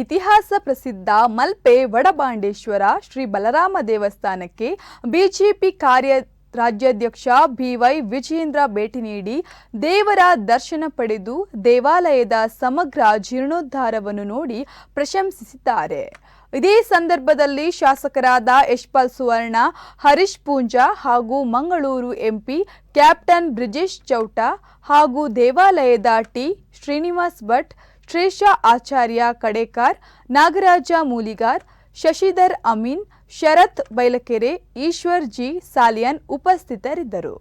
ಇತಿಹಾಸ ಪ್ರಸಿದ್ಧ ಮಲ್ಪೆ ವಡಬಾಂಡೇಶ್ವರ ಶ್ರೀ ಬಲರಾಮ ದೇವಸ್ಥಾನಕ್ಕೆ ಬಿಜೆಪಿ ರಾಜ್ಯಾಧ್ಯಕ್ಷ ಬಿವೈ ವಿಜಯೇಂದ್ರ ಭೇಟಿ ನೀಡಿ ದೇವರ ದರ್ಶನ ಪಡೆದು ದೇವಾಲಯದ ಸಮಗ್ರ ಜೀರ್ಣೋದ್ಧಾರವನ್ನು ನೋಡಿ ಪ್ರಶಂಸಿಸಿದ್ದಾರೆ. ಇದೇ ಸಂದರ್ಭದಲ್ಲಿ ಶಾಸಕರಾದ ಯಶ್ಪಾಲ್ ಸುವರ್ಣ, ಹರೀಶ್ ಪೂಂಜಾ ಹಾಗೂ ಮಂಗಳೂರು ಎಂಪಿ ಕ್ಯಾಪ್ಟನ್ ಬ್ರಿಜೇಶ್ ಚೌಟ ಹಾಗೂ ದೇವಾಲಯದ ಟಿ ಶ್ರೀನಿವಾಸ್ ಭಟ್, ಶ್ರೇಷ ಆಚಾರ್ಯ ಕಡೇಕಾರ್, ನಾಗರಾಜ ಮೂಲಿಗಾರ್, ಶಶಿಧರ್ ಅಮೀನ್, ಶರತ್ ಬೈಲಕೆರೆ, ಈಶ್ವರ್ ಜಿ ಸಾಲಿಯನ್ ಉಪಸ್ಥಿತರಿದ್ದರು.